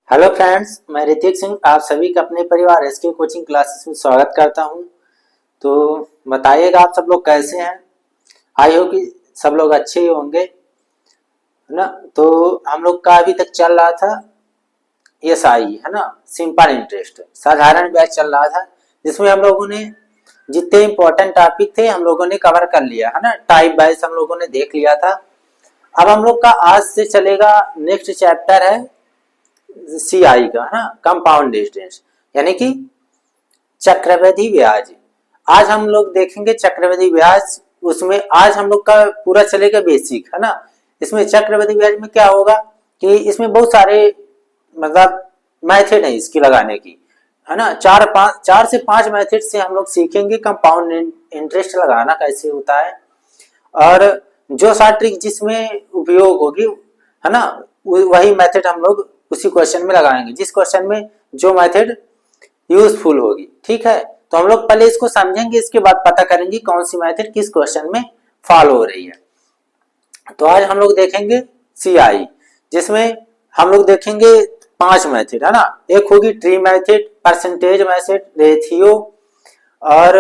Hello friends, मैं ऋतिक सिंह आप सभी का अपने परिवार एसके कोचिंग क्लासेस में स्वागत करता हूं। तो बताइएगा आप सब लोग कैसे हैं। आई हो कि सब लोग अच्छे ही होंगे, है ना। तो हम लोग का अभी तक चल रहा था एसआई, है ना, सिंपल इंटरेस्ट साधारण ब्याज चल रहा था, जिसमें हम लोगों ने जितने इंपॉर्टेंट टॉपिक थे हम लोगों ने कवर कर लिया, है ना। टाइप वाइज हम लोगों ने देख लिया था। अब हम लोग का आज से चलेगा नेक्स्ट चैप्टर है सीआई का, है ना, कंपाउंड इंटरेस्ट यानी कि चक्रवृद्धि ब्याज। आज हम लोग देखेंगे चक्रवृद्धि ब्याज। उसमें आज हम लोग का पूरा चलेगा बेसिक, है ना। इसमें चक्रवृद्धि ब्याज में क्या होगा कि इसमें बहुत सारे मतलब मेथड है इसकी लगाने की, है ना। चार से पांच मेथड से हम लोग सीखेंगे कंपाउंड इंटरेस्ट लगाना कैसे होता है। और जो सा ट्रिक जिसमें उपयोग होगी, है ना, वही मेथड हम लोग उसी क्वेश्चन में लगाएंगे जिस क्वेश्चन में जो मेथड यूजफुल होगी। ठीक है, तो हम लोग पहले इसको समझेंगे, इसके बाद पता करेंगे कौन सी मेथड किस क्वेश्चन में फॉलो हो रही है। तो आज हम लोग देखेंगे सीआई, जिसमें हम लोग देखेंगे पांच मेथड, है ना। एक होगी tree method, percentage method, ratio, और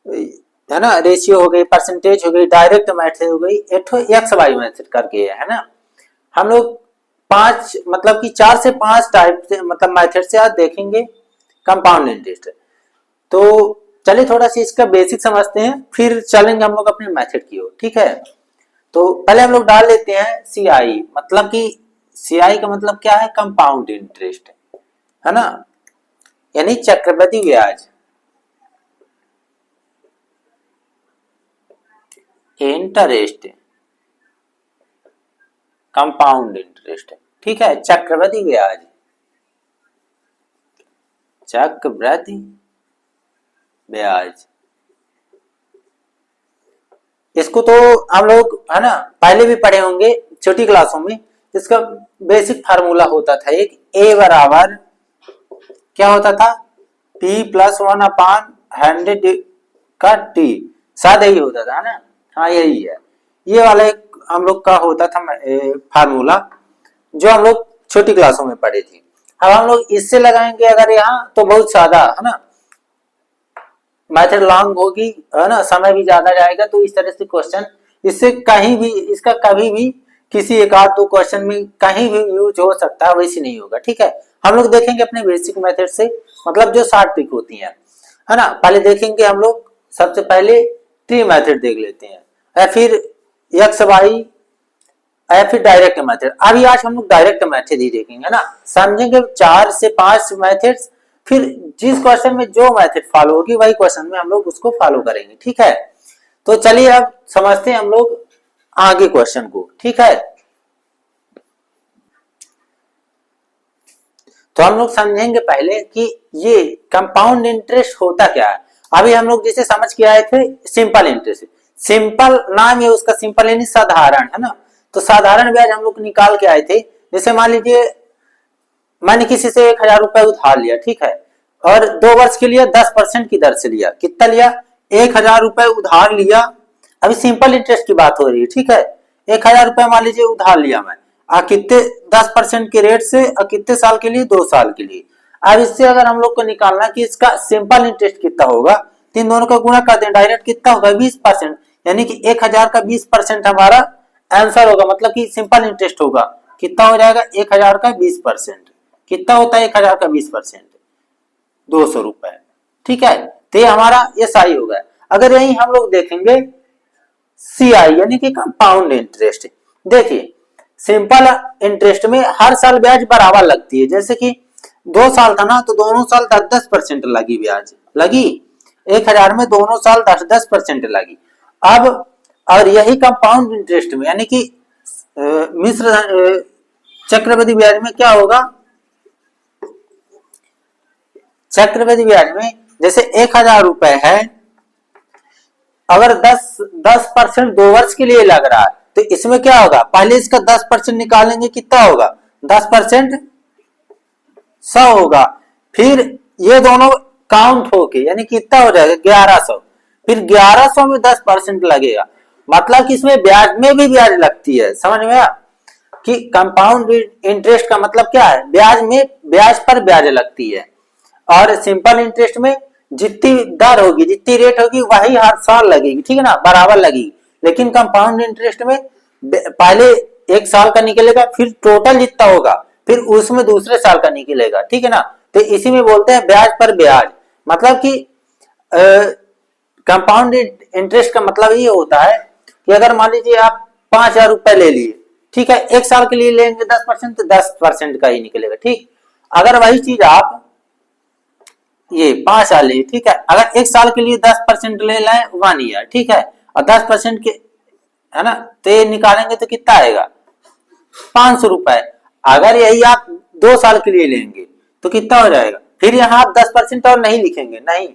है ना, रेशियो हो गई, परसेंटेज हो गई, डायरेक्ट मेथड हो गई, एक एक्स वाई मेथड करके है ना। हम लोग पांच मतलब कि चार से पांच टाइप से मतलब मेथड से आज देखेंगे कंपाउंड इंटरेस्ट। तो चलिए थोड़ा सा इसका बेसिक समझते हैं, फिर चलेंगे हम लोग अपने मेथड की ओर। ठीक है, तो पहले हम लोग डाल लेते हैं सीआई, मतलब कि सीआई का मतलब क्या है, कंपाउंड इंटरेस्ट, है ना, यानी चक्रवृद्धि ब्याज। इंटरेस्ट, कंपाउंड इंटरेस्ट, ठीक है, चक्रवृद्धि ब्याज, चक्रवृद्धि ब्याज। इसको तो हम लोग, है ना, पहले भी पढ़े होंगे छोटी क्लासों में। इसका बेसिक फार्मूला होता था एक, ए बराबर क्या होता था, P प्लस 1/100 का टी, शायद यही होता था ना। हाँ यही है, ये वाला एक हम लोग का होता था फार्मूला, जो हम लोग छोटी क्लासों में पढ़े थे। अब हम लोग इससे लगाएंगे अगर यहाँ, तो बहुत ज्यादा, है ना, मेथड लॉन्ग होगी, है ना, समय भी ज्यादा जाएगा। तो इस तरह से क्वेश्चन इससे कहीं भी, इसका कभी भी किसी एक आध दो क्वेश्चन में कहीं भी यूज हो सकता है, वैसे नहीं होगा। ठीक है, हम लोग देखेंगे अपने बेसिक मेथड से, मतलब जो शॉर्ट ट्रिक होती है ना। पहले देखेंगे हम लोग, सबसे पहले ट्री मेथड देख लेते हैं, या फिर एक्स वाई, या फिर डायरेक्ट मेथड। अभी आज हम लोग डायरेक्ट मेथड ही देखेंगे, है ना, समझेंगे चार से पांच मेथड्स, फिर जिस क्वेश्चन में जो मेथड फॉलो होगी वही क्वेश्चन में हम लोग उसको फॉलो करेंगे। ठीक है, तो चलिए अब समझते हैं हम लोग आगे क्वेश्चन को। ठीक है, तो हम लोग समझेंगे पहले कि ये कंपाउंड इंटरेस्ट होता क्या है। अभी हम लोग जैसे समझ के आए थे सिंपल इंटरेस्ट, सिंपल नाम है उसका, सिंपल यानी साधारण, है ना। तो साधारण ब्याज हम लोग निकाल के आए थे। जैसे मान लीजिए मैंने किसी से 1,000 रुपए उधार लिया, ठीक है, और 2 वर्ष के लिए 10% की दर से लिया। कितना लिया, 1,000 रुपए उधार लिया। अभी सिंपल इंटरेस्ट की बात हो रही है। ठीक है, 1,000 रुपए मान लीजिए उधार लिया मैं, कितने 10% के रेट से, और कितने साल के लिए, 2 साल के लिए। अब इससे अगर हम लोग को निकालना कि इसका सिंपल इंटरेस्ट कितना होगा, तो इन दोनों का गुणा कर दें, डायरेक्ट कितना होगा, 20%, यानी कि 1,000 का 20% हमारा आंसर होगा, मतलब कि सिंपल इंटरेस्ट होगा। कितना हो जाएगा, 1,000 का 20%, कितना होता है 1,000 का 20%, 200 रुपए। ठीक है, तो ये हमारा एसआई होगा। अगर यही हम लोग देखेंगे सीआई यानी कि कंपाउंड इंटरेस्ट, देखिए सिंपल इंटरेस्ट में हर साल ब्याज बराबर लगती है। जैसे कि 2 साल था ना, तो दोनों साल 10-10% लगी ब्याज, लगी 1,000 में दोनों साल 10-10% लगी। अब और यही कंपाउंड इंटरेस्ट में यानी कि मिश्र चक्रवृद्धि ब्याज में क्या होगा, चक्रवृद्धि ब्याज में जैसे 1,000 रुपए है, अगर 10% 2 वर्ष के लिए लग रहा है, तो इसमें क्या होगा, पहले इसका 10% निकालेंगे, कितना होगा, 10% 100 होगा। फिर ये दोनों काउंट होके यानी कितना हो जाएगा, 1,100। फिर 1,100 में 10% लगेगा, मतलब कि इसमें ब्याज में भी ब्याज लगती है। समझ में आया कि कंपाउंड इंटरेस्ट का मतलब क्या है, ब्याज में ब्याज पर ब्याज लगती है, और सिंपल इंटरेस्ट में जितनी दर होगी, जितनी रेट होगी वही हर साल लगेगी, ठीक है ना, बराबर लगेगी। लेकिन कंपाउंड इंटरेस्ट में पहले एक साल का निकलेगा, फिर टोटल जितना होगा फिर उसमें दूसरे साल का निकलेगा, ठीक है ना। तो इसी में बोलते हैं ब्याज पर ब्याज। मतलब कि कंपाउंड इंटरेस्ट का मतलब ये होता है कि अगर मान लीजिए आप 5,000 रुपए ले लिए, ठीक है, एक साल के लिए लेंगे 10% तो 10% का ही निकलेगा, ठीक। अगर वही चीज आप ये 5 साल ले, ठीक है, अगर एक साल के लिए 10% ले लें 1 ईयर, ठीक है, और 10% के, है ना, तो ये निकालेंगे तो कितना आएगा 500 रुपए। अगर यही आप 2 साल के लिए लेंगे तो कितना हो जाएगा, फिर यहाँ आप 10% और नहीं लिखेंगे, नहीं,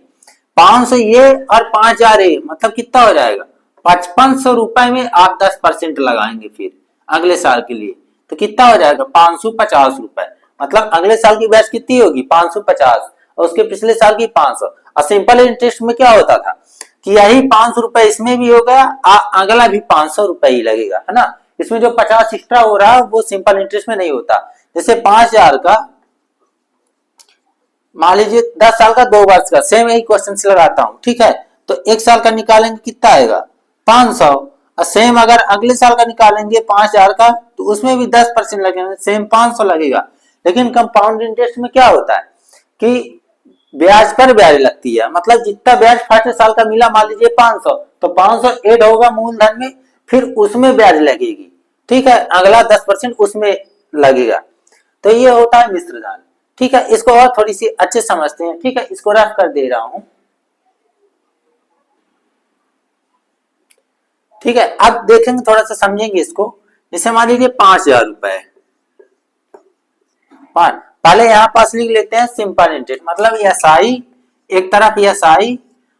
500 ये और 5,000 ये, मतलब कितना हो जाएगा 5500 रुपए में आप 10% लगाएंगे फिर अगले साल के लिए, तो कितना हो जाएगा 550 रुपए। मतलब अगले साल की ब्याज कितनी होगी 550, और उसके पिछले साल की 500। और सिंपल इंटरेस्ट में क्या होता था कि यही 500 रुपए इसमें भी हो गया, अगला भी 500 रुपए ही लगेगा, है ना। इसमें जो 50 एक्स्ट्रा हो रहा है वो सिंपल इंटरेस्ट में नहीं होता। जैसे 5,000 का मान लीजिए 10 साल का 2 वर्ष का, सेम यही क्वेश्चन से लगाता हूं, ठीक है, तो एक साल का निकालेंगे कितना आएगा 500, और सेम अगर अगले साल का निकालेंगे 5,000 का तो उसमें भी 10% लगेगा, सेम 500 लगेगा। लेकिन कंपाउंड इंटरेस्ट में क्या होता है कि ब्याज पर ब्याज लगती है, मतलब जितना ब्याज फर्स्ट साल का मिला मान लीजिए 500, तो 500 ऐड होगा मूलधन में, फिर उसमें ब्याज लगेगी, ठीक है, अगला 10% उसमें लगेगा। तो ये होता है मिश्र धन, ठीक है। इसको और थोड़ी सी अच्छे समझते हैं, ठीक है, इसको रफ कर दे रहा हूं, ठीक है। अब देखेंगे, थोड़ा सा समझेंगे इसको। जैसे मान लीजिए 5,000 रुपए, पहले यहां पास लिख लेते हैं सिंपल इंटरेस्ट, मतलब एसआई, एक तरफ एसआई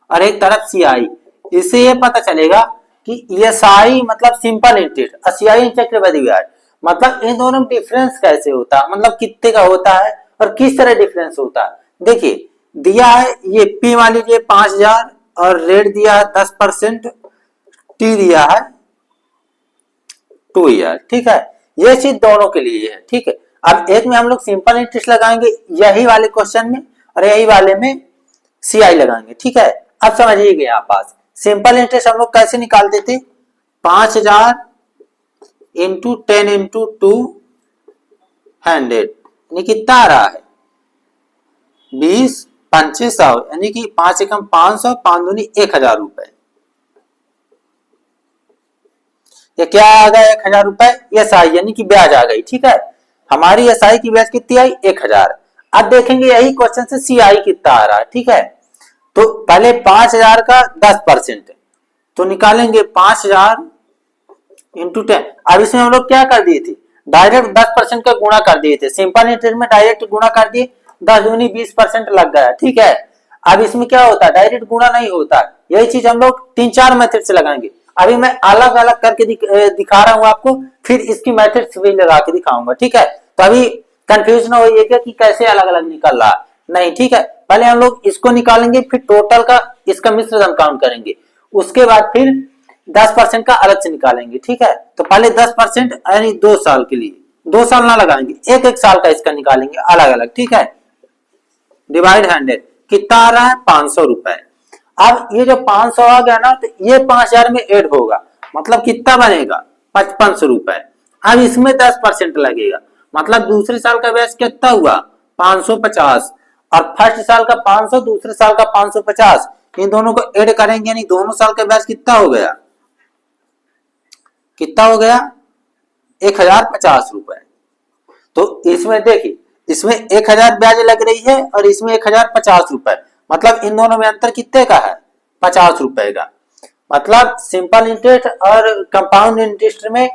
और एक तरफ सीआई। इससे ये पता चलेगा कि एसआई मतलब सिंपल इंटरेस्ट और सीआई चक्रवृद्धि ब्याज, मतलब इन दोनों में डिफरेंस कैसे होता है, मतलब कितने का होता है और किस तरह डिफरेंस होता है। देखिए दिया है ये पी मान लीजिए 5,000 और रेट दिया है 10%, टी दिया है 2 ईयर, ठीक है, ये चीज दोनों के लिए है, ठीक है। अब एक में हम लोग सिंपल इंटरेस्ट लगाएंगे यही वाले क्वेश्चन में, और यही वाले में सीआई लगाएंगे, ठीक है। अब समझिएगा यहाँ पास सिंपल इंटरेस्ट हम लोग कैसे निकालते थे, 5,000 इंटू 10 इंटू 200, यानी कितना आ रहा है 20 500, यानी कि 5 एकम 500, 5 दूनी 1,000 रुपए। ये क्या आ गया 1,000 रुपए एसआई, यानी कि ब्याज आ गई, ठीक है। हमारी एसआई की ब्याज कितनी आई 1,000। अब देखेंगे यही क्वेश्चन से सीआई कितना आ रहा है, ठीक है। तो पहले 5,000 का 10%, तो निकालेंगे 5,000 इंटू 10। अब इसमें हम लोग क्या कर दिए थे, डायरेक्ट 10% का गुणा कर दिए थे, सिंपल इंटरेस्ट में डायरेक्ट गुणा कर दिए, 10 दूनी 20% लग गया, ठीक है। अब इसमें क्या होता है डायरेक्ट गुणा नहीं होता, यही चीज हम लोग 3-4 मेथड से लगाएंगे। अभी मैं अलग अलग करके दिखा रहा हूं आपको, फिर इसकी मेथड भी लगा के दिखाऊंगा, ठीक है। तो अभी कंफ्यूज ना होइएगा कि कैसे अलग अलग निकल रहा है, नहीं, ठीक है। पहले हम लोग इसको निकालेंगे, फिर टोटल का इसका मिश्र धन काउंट करेंगे, उसके बाद फिर 10% का अलग से निकालेंगे, ठीक है। तो पहले 10% यानी 2 साल के लिए, 2 साल ना लगाएंगे, एक एक साल का इसका निकालेंगे अलग अलग, ठीक है। डिवाइड 100 कितना आ रहा है 500 रुपए। अब ये जो 500 आ गया ना, तो ये 5,000 में ऐड होगा, मतलब कितना बनेगा 5500 रुपए। अब इसमें 10% लगेगा, मतलब दूसरे साल का ब्याज कितना हुआ 550, और फर्स्ट साल का 500, दूसरे साल का 550, इन दोनों को ऐड करेंगे, यानी दोनों साल का ब्याज कितना हो गया, कितना हो गया 1,050 रुपए। तो इसमें देखिए, इसमें 1,000 ब्याज लग रही है और इसमें 1,050 रुपए, मतलब इन दोनों में अंतर कितने का है 50 रुपए का। मतलब सिंपल इंटरेस्ट और कंपाउंड इंटरेस्ट में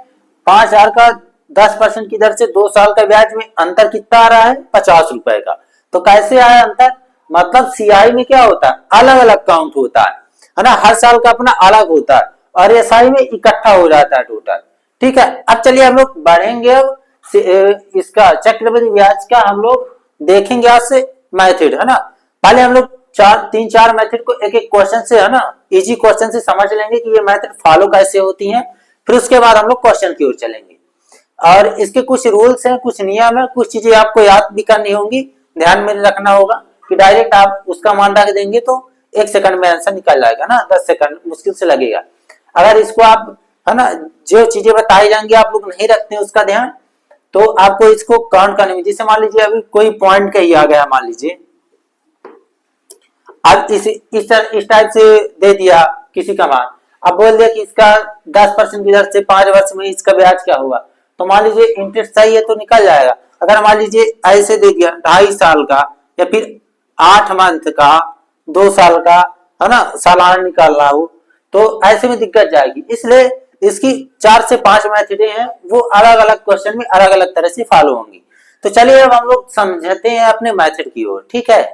5,000 का 10% की दर से 2 साल का ब्याज में अंतर कितना आ रहा है 50 रुपए का। तो कैसे आया अंतर, मतलब सीआई में क्या होता है अलग अलग काउंट होता है ना, हर साल का अपना अलग होता है, और एसआई में इकट्ठा हो जाता है टोटल, ठीक है। अब चलिए हम लोग बढ़ेंगे, अब इसका चक्रवृद्धि ब्याज का हम लोग देखेंगे आज से मेथड, है ना। पहले हम लोग 3-4 मेथड को एक एक क्वेश्चन से, है ना, इजी क्वेश्चन से समझ लेंगे कि ये मेथड फॉलो कैसे होती हैं, फिर उसके बाद हम लोग क्वेश्चन की ओर चलेंगे। और इसके कुछ रूल्स हैं, कुछ नियम है, कुछ चीजें आपको याद भी करनी होंगी, ध्यान में रखना होगा कि डायरेक्ट आप उसका मान रख देंगे तो 1 सेकंड में आंसर निकल जाएगा ना, 10 सेकंड मुश्किल से लगेगा। अगर इसको आप, है ना, जो चीजें बताई जाएंगी आप लोग नहीं रखते हैं उसका ध्यान, तो आपको इसको काउंट करने में, जैसे मान लीजिए अभी कोई पॉइंट कहीं आ गया, मान लीजिए अब इस टाइप से दे दिया किसी का मान, अब बोल दिया कि इसका 10% की दर से 5 वर्ष में इसका ब्याज क्या होगा, तो मान लीजिए इंटरेस्ट सही है तो निकल जाएगा। अगर मान लीजिए ऐसे दे दिया 2.5 साल का या फिर 8 मंथ का, 2 साल का, है ना, सालाना निकालना हो, तो ऐसे में दिक्कत जाएगी। इसलिए इसकी 4 से 5 मेथडें हैं, वो अलग अलग क्वेश्चन में अलग अलग तरह से फॉलो होंगी। तो चलिए अब हम लोग समझते हैं अपने मेथड की ओर, ठीक है।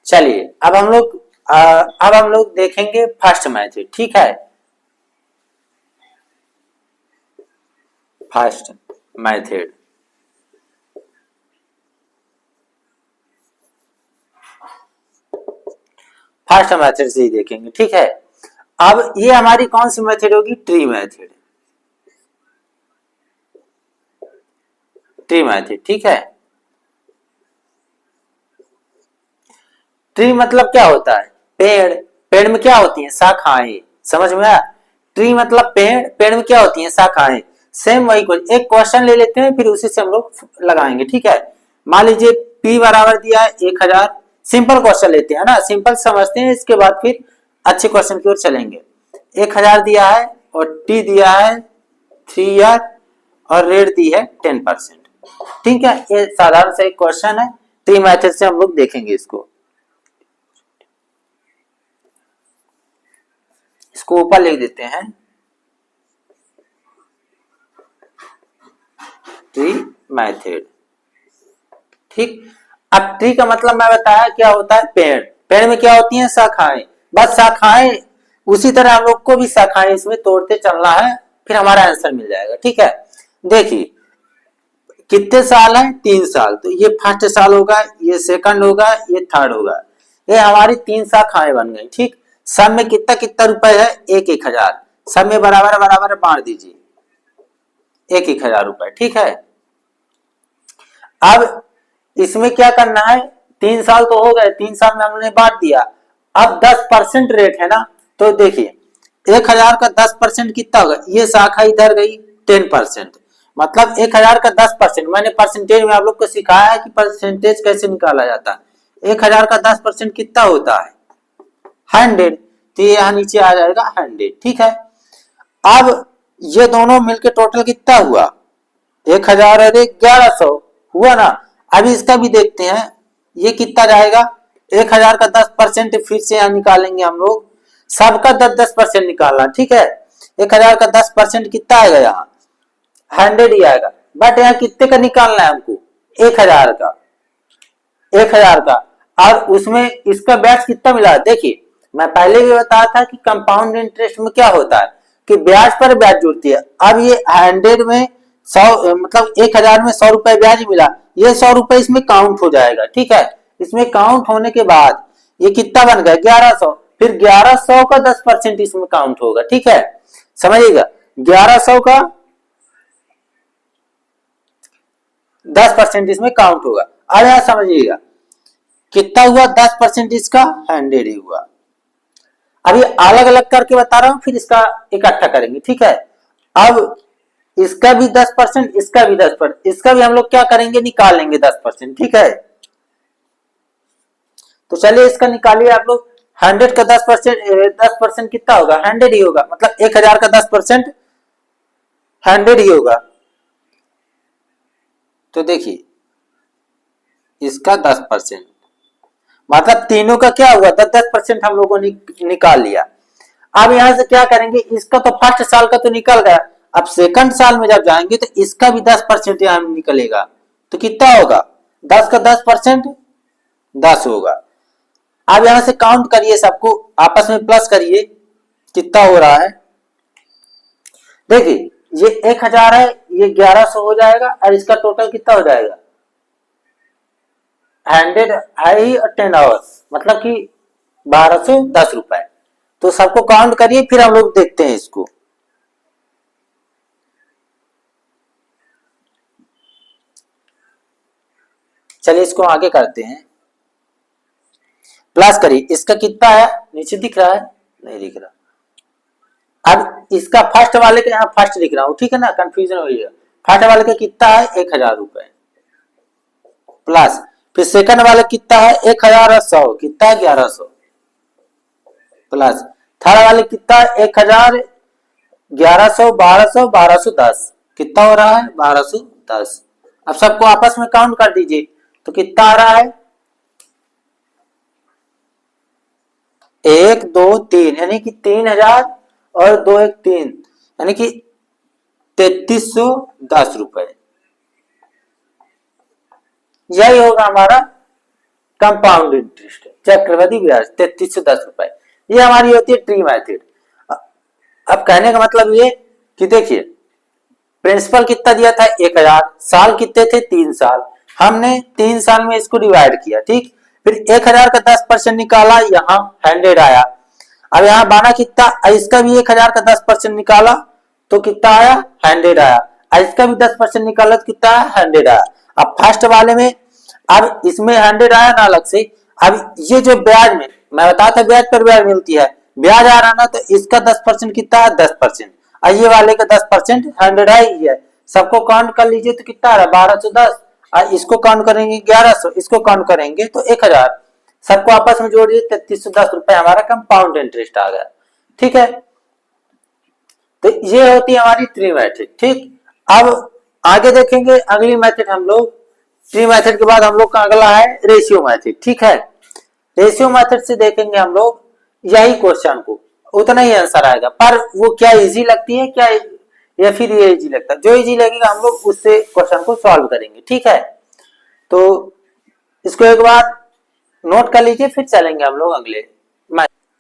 चलिए अब हम लोग देखेंगे फर्स्ट मेथड, ठीक है। फर्स्ट मेथड, फर्स्ट मेथड से ही देखेंगे, ठीक है। अब ये हमारी कौन सी मेथड होगी, ट्री मेथड, ट्री मेथड, ठीक है। ट्री मतलब क्या होता है, पेड़, पेड़ में क्या होती है, शाखाएं, समझ में आया। ट्री मतलब पेड़, पेड़ में क्या होती है, शाखाएं। सेम वही एक क्वेश्चन ले लेते हैं, फिर उसी से हम लोग लगाएंगे, ठीक है। मान लीजिए P बराबर दिया है 1000, सिंपल क्वेश्चन लेते हैं ना, सिंपल समझते हैं, इसके बाद फिर अच्छे क्वेश्चन की ओर चलेंगे। 1000 दिया है और T दिया है 3 ईयर और रेट दी है 10%, ठीक है। ये साधारण सा एक क्वेश्चन है, ट्री मेथड से हम लोग देखेंगे इसको। इसको ऊपर लिख देते हैं, ट्री मेथड, ठीक। अब ट्री का मतलब मैं बताया क्या होता है, पेड़, पेड़ में क्या होती है, शाखाएं, बस शाखाएं, उसी तरह हम लोग को भी शाखाएं इसमें तोड़ते चलना है, फिर हमारा आंसर मिल जाएगा, ठीक है। देखिए कितने साल है, 3 साल, तो ये फर्स्ट साल होगा, ये सेकंड होगा, ये थर्ड होगा, ये हमारी 3 शाखाएं बन गई, ठीक। सब में कितना कितना रुपए है, 1000, सब में बराबर बराबर बांट दीजिए, 1000 रुपए, ठीक है। अब इसमें क्या करना है, 3 साल तो हो गए, 3 साल में हमने बांट दिया, अब 10% रेट है ना, तो देखिए 1000 का 10% कितना होगा, ये शाखा इधर गई 10%, मतलब 1000 का 10%, मैंने परसेंटेज में आप लोग को सिखाया है कि परसेंटेज कैसे निकाला जाता है। 1000 का 10% कितना होता है, 100, तो ये यहाँ नीचे आ जाएगा 100, ठीक है। अब ये दोनों मिलके टोटल कितना हुआ, 1000 और 1100 हुआ ना। अभी इसका भी देखते हैं, ये कितना जाएगा, 1000 का 10% फिर से यहाँ निकालेंगे हम लोग, सबका 10-10% निकालना, ठीक है। 1000 का 10% कितना आएगा, यहाँ 100 ही आएगा, बट यहाँ कितने का निकालना है हमको, 1000 का, 1000 का। और उसमें इसका ब्याज कितना मिला, देखिए मैं पहले भी बताया था कि कंपाउंड इंटरेस्ट में क्या होता है कि ब्याज पर ब्याज जुड़ती है। अब ये 100 में 100, मतलब 1000 में 100 रुपए ब्याज मिला, ये 100 रुपए इसमें काउंट हो जाएगा, ठीक है। इसमें काउंट होने के बाद ये कितना बन गया, 1100, फिर 1100 का 10% इसमें काउंट होगा, ठीक है, समझिएगा। 1100 का 10% इसमें काउंट होगा। अब यहां समझिएगा कितना हुआ, 10% इसका 100 ही हुआ। अभी अलग अलग करके बता रहा हूं, फिर इसका इकट्ठा करेंगे, ठीक है। अब इसका भी 10%, इसका भी 10%, इसका भी हम लोग क्या करेंगे, निकाल लेंगे 10%, ठीक है। तो चलिए इसका निकालिए आप लोग, 100 का 10% कितना होगा, 100 ही होगा, मतलब 1000 का 10% 100 ही होगा। तो देखिए इसका 10%, मतलब तीनों का क्या हुआ, 10-10% हम लोगों ने निकाल लिया। अब यहां से क्या करेंगे, इसका तो फर्स्ट साल का तो निकल गया, अब सेकंड साल में जब जाएंगे तो इसका भी 10% यहाँ निकलेगा, तो कितना होगा, 10 का 10% 10 होगा। अब यहां से काउंट करिए, सबको आपस में प्लस करिए, कितना हो रहा है, देखिए ये 1000 है, ये 1100 हो जाएगा, और इसका टोटल कितना हो जाएगा, 100 है ही, और 10 आवर्स, मतलब कि 1210 रुपए। तो सबको काउंट करिए, फिर हम लोग देखते हैं इसको। चलिए इसको आगे करते हैं, प्लस करिए। इसका कितना है, नीचे दिख रहा है, नहीं दिख रहा। अब इसका फर्स्ट वाले का यहाँ फर्स्ट लिख रहा हूं, ठीक है ना, कंफ्यूजन हो गया। फर्स्ट वाले का कितना है, 1000 रुपए, प्लस फिर सेकंड वाले कितना है, 1100, कितना है 1100, प्लस थर्ड वाले कितना है 1000, 1100, 1200, 1210, कितना हो रहा है 1210। अब सबको आपस में काउंट कर दीजिए तो कितना आ रहा है, 1 2 3, यानी कि 3000 और 2 1 3, यानी कि 3310 रुपए। यही होगा हमारा कंपाउंड इंटरेस्ट, चक्रवृद्धि ब्याज 3310 रुपए। ये हमारी होती है ट्री मेथड। अब कहने का मतलब ये कि देखिए प्रिंसिपल कितना दिया था 1000, साल कितने थे 3 साल, हमने 3 साल में इसको डिवाइड किया, ठीक। फिर 1000 का 10% निकाला, यहाँ 100 आया। अब यहाँ बाना कितना, इसका भी 1000 का 10% निकाला तो कितना आया 100 आया, इसका भी 10% निकाला तो कितना आया 100 आया। अब फर्स्ट वाले में अब इसमें 100 आया ना अलग से। अब ये जो ब्याज में मैं बताया था ब्याज पर ब्याज मिलती है, ब्याज आ रहा ना, तो इसका 10% कितना है 10%, और ये वाले का 10% 100 ही है। सबको काउंट कर लीजिए तो कितना आ रहा है 1210, और इसको काउंट करेंगे 1100, इसको काउंट करेंगे तो 1000, सबको आपस में जोड़िए 3310 रुपए हमारा कंपाउंड इंटरेस्ट आ गया, ठीक है। तो ये होती है हमारी ट्री मेथड, ठीक। अब आगे देखेंगे अगली मेथड हम लोग, ट्री मेथड के बाद हम लोग का अगला है रेशियो मेथड, ठीक है। रेशियो मेथड से देखेंगे हम लोग यही क्वेश्चन को, उतना ही आंसर आएगा, पर वो क्या इजी लगती है क्या, या फिर ये इजी लगता है, जो इजी लगेगा हम लोग उससे क्वेश्चन को सॉल्व करेंगे, ठीक है। तो इसको एक बार नोट कर लीजिए, फिर चलेंगे हम लोग अगले।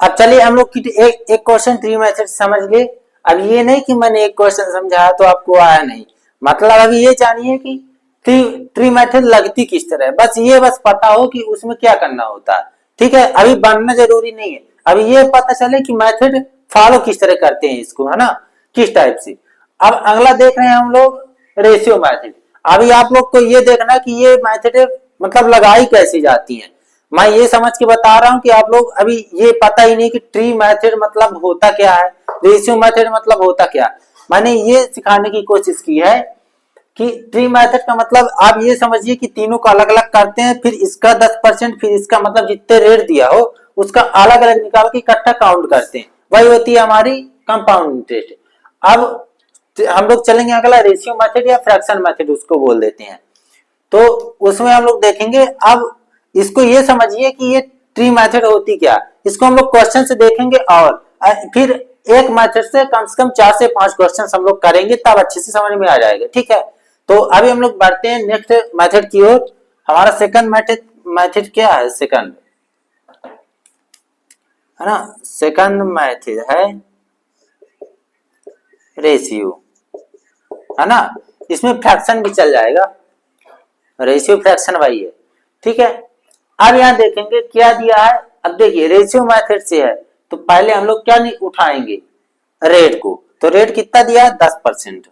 अब चलिए हम लोग एक क्वेश्चन ट्री मेथड समझ लिए। अब ये नहीं कि मैंने एक क्वेश्चन समझाया तो आपको आया नहीं, मतलब अभी ये जानिए कि ट्री मेथड लगती किस तरह है, बस पता हो कि उसमें क्या करना होता है, ठीक है। अभी बनना जरूरी नहीं है, अभी ये पता चले कि मेथड फॉलो किस तरह करते हैं इसको, है ना, किस टाइप से। अब अगला देख रहे हैं हम लोग रेशियो मेथड। अभी आप लोग को ये देखना कि ये मेथड मतलब लगाई कैसी जाती है। मैं ये समझ के बता रहा हूं कि आप लोग अभी ये पता ही नहीं कि ट्री मेथड मतलब होता क्या है, रेशियो मेथड मतलब होता क्या है। मैंने ये सिखाने की कोशिश की है कि ट्री मेथड का मतलब आप ये समझिए कि तीनों को अलग अलग करते हैं, फिर इसका 10%, फिर इसका मतलब जितने रेट दिया हो उसका अलग अलग निकाल के इकट्ठा काउंट करते हैं, वही होती है हमारी कंपाउंड इंटरेस्ट। अब हम लोग चलेंगे अगला रेशियो मेथड या फ्रैक्शन मेथड उसको बोल देते हैं। तो उसमें हम लोग देखेंगे, अब इसको ये समझिए कि ये ट्री मेथड होती क्या, इसको हम लोग क्वेश्चन से देखेंगे और फिर एक मेथड से कम 4 से 5 क्वेश्चन हम लोग करेंगे, तब अच्छे से समझ में आ जाएगा, ठीक है। तो अभी हम लोग बढ़ते हैं नेक्स्ट मेथड की ओर। हमारा सेकंड मेथड क्या है, सेकंड है ना, सेकंड मेथड है रेशियो, है ना। इसमें फ्रैक्शन भी चल जाएगा, रेशियो फ्रैक्शन वही है, ठीक है। अब यहां देखेंगे क्या दिया है। अब देखिए रेशियो मेथड से है तो पहले हम लोग क्या नहीं उठाएंगे रेट को, तो रेट कितना दिया है 10%।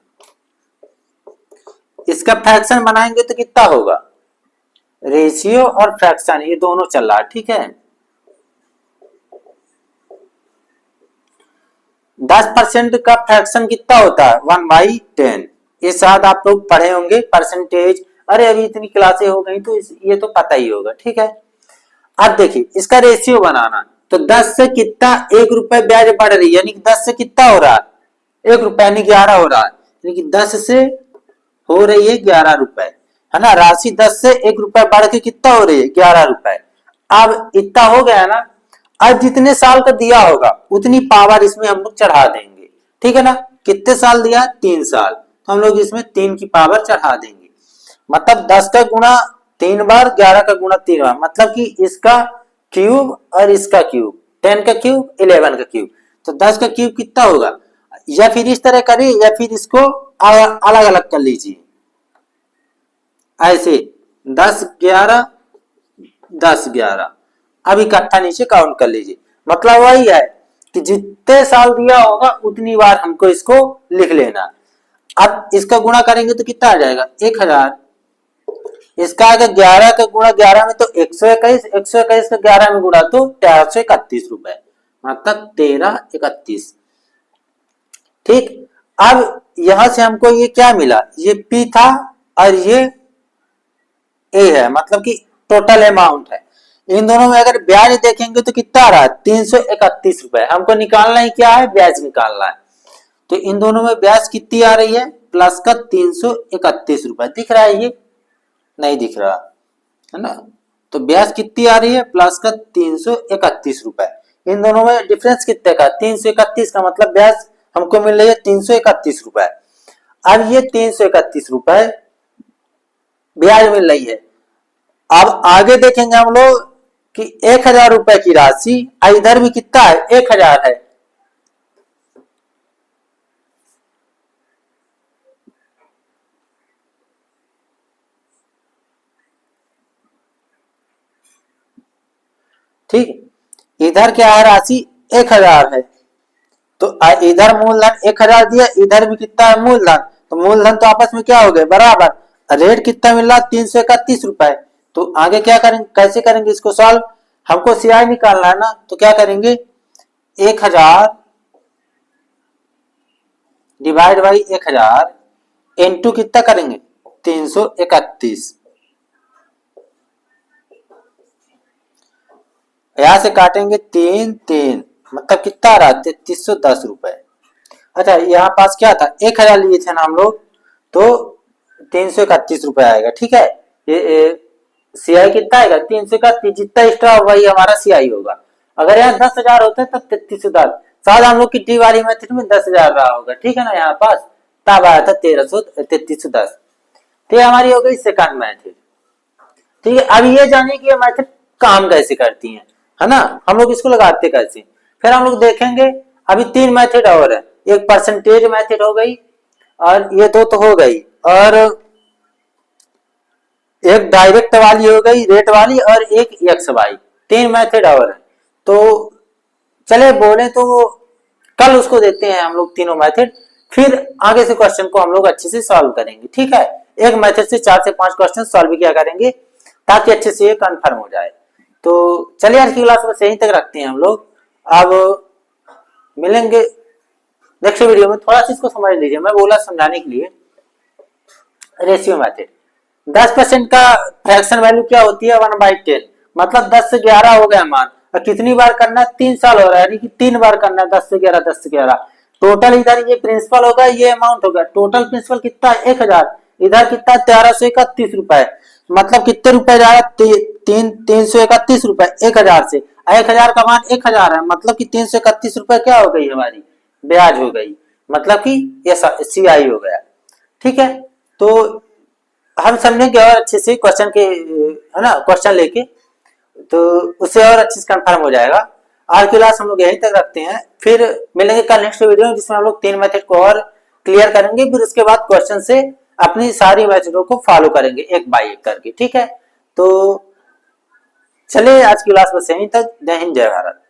इसका फ्रैक्शन बनाएंगे तो कितना होगा, रेशियो और फ्रैक्शन ये दोनों चल रहा है, ठीक है। 10% का फ्रैक्शन कितना होता है 1/10, ये शायद आप लोग पढ़े होंगे परसेंटेज, अरे अभी इतनी क्लासें हो गई तो ये तो पता ही होगा, ठीक है। अब देखिए इसका रेशियो बनाना, तो 10 से कितना 1 रुपए ब्याज बढ़ रही है, यानी कि 10 से कितना हो रहा है 1 रुपए, यानी 11 हो रहा है, यानी कि 10 से हो रही है 11 रुपए, है ना। राशि 10 से 1 रुपए बढ़ के कितना हो रही है 11 रुपए। अब इतना हो गया ना, अब जितने साल का दिया होगा उतनी पावर इसमें हम लोग चढ़ा देंगे, ठीक है ना। कितने साल दिया 3 साल, तो हम लोग इसमें 3 की पावर चढ़ा देंगे, मतलब 10 का गुणा 3 बार, 11 का गुणा 3 बार, मतलब कि इसका क्यूब और इसका क्यूब, 10 का क्यूब 11 का क्यूब, तो 10 का क्यूब कितना होगा। या फिर इस तरह करिए या फिर इसको अलग अलग कर लीजिए, ऐसे 10 11 10 11, अब इकट्ठा नीचे काउंट कर लीजिए। मतलब वही है कि जितने साल दिया होगा उतनी बार हमको इसको लिख लेना। अब इसका गुणा करेंगे तो कितना आ जाएगा 1000, इसका अगर 11 का गुणा 11 में तो 121, 121 का 11 में गुणा तो 1331 रुपए, मतलब 1331। ठीक, अब यहां से हमको ये क्या मिला, ये P था और ये A है, मतलब कि टोटल अमाउंट है। इन दोनों में अगर ब्याज देखेंगे तो कितना आ रहा है, 331 रुपए। हमको निकालना ही क्या है, ब्याज निकालना है। तो इन दोनों में ब्याज कितनी आ रही है, प्लस का 331 रुपए। दिख रहा है, ये नहीं दिख रहा है ना। तो ब्याज कितनी आ रही है, प्लस का 331 रुपए। इन दोनों में डिफरेंस कितने का, 331 का, मतलब ब्याज हमको मिल रही है 331 रुपए। अब ये 331 रुपए ब्याज मिल रही है। अब आगे देखेंगे हम लोग कि 1000 रुपए की राशि इधर भी कितना है, 1000 है। ठीक, इधर क्या है, राशि 1000 है। तो इधर मूलधन 1000 दिया, इधर भी कितना है, मूलधन। तो मूलधन तो आपस में क्या हो गए, बराबर। रेट कितना मिल रहा, 331 रुपए। तो आगे क्या करेंगे, कैसे करेंगे इसको सॉल्व, हमको सीआई निकालना है ना। तो क्या करेंगे, 1000 डिवाइड बाई 1000 इंटू कितना करेंगे, 331। यहां से काटेंगे 3 3, मतलब कितना आ रहा है, 3310 रुपए। अच्छा, यहाँ पास क्या था, 1000 लिए थे ना हम लोग, तो 331 रुपए आएगा। ठीक है, ये सीआई कितना आएगा, 331। जितना एक्स्ट्रा होगा वही हमारा सीआई होगा। अगर यहाँ 10,000 होता है तब 3310, शायद हम लोग की डी वाली मेथड में 10,000 रहा होगा। ठीक है ना, यहाँ पास तब आया था 3310। तो ये हमारी हो गई सेकंड मेथड। ठीक है, अब ये जानिए कि ये मेथड काम कैसे करती है ना, हम लोग इसको लगाते कैसे। फिर हम लोग देखेंगे, अभी 3 मेथड और है। एक परसेंटेज मेथड हो गई, और ये दो तो हो गई, और एक डायरेक्ट वाली हो गई, रेट वाली, और एक एक्स वाई। 3 मेथड और है। तो चले बोले तो कल उसको देते हैं हम लोग तीनों मेथड, फिर आगे से क्वेश्चन को हम लोग अच्छे से सॉल्व करेंगे। ठीक है, एक मेथड से 4 से 5 क्वेश्चन सॉल्व किया करेंगे, ताकि अच्छे से ये कंफर्म हो जाए। तो चलिए आज की क्लास बस यहीं तक रखते हैं हम लोग। अब मिलेंगे नेक्स्ट वीडियो में। थोड़ा सा इसको समझ लीजिए, मैं बोला समझाने के लिए। रेशियो मेथड, 10% का फ्रैक्शन वैल्यू क्या होती है, 1/10, मतलब 10 से 11 हो गया मान। और कितनी बार करना है, 3 साल हो रहा है, यानी कि 3 बार करना है, 10 से 11, 10 से 11। टोटल इधर ये प्रिंसिपल होगा, ये अमाउंट होगा। टोटल प्रिंसिपल कितना है, 1000। इधर कितना, 1331 रुपए, मतलब कितने रुपए जा रहा है, 331 रुपए 1000 से। 1000 का मान 1000 है, मतलब कि 331 रुपए क्या हो गई, हमारी ब्याज हो गई, मतलब कि ये सीआई हो गया। ठीक है, तो हम समझेंगे और अच्छे से क्वेश्चन के, है ना, क्वेश्चन लेके, तो उससे और अच्छे से कंफर्म हो जाएगा। आज की क्लास हम लोग यहीं तक रखते हैं, फिर मिलेंगे कल नेक्स्ट वीडियो में, जिसमें हम लोग 3 मेथड को और क्लियर करेंगे। फिर उसके बाद क्वेश्चन से अपनी सारी मेथडों को फॉलो करेंगे एक बाय एक करके। ठीक है, तो चलिए आज की क्लास बस यहीं तक। जय हिंद, जय भारत।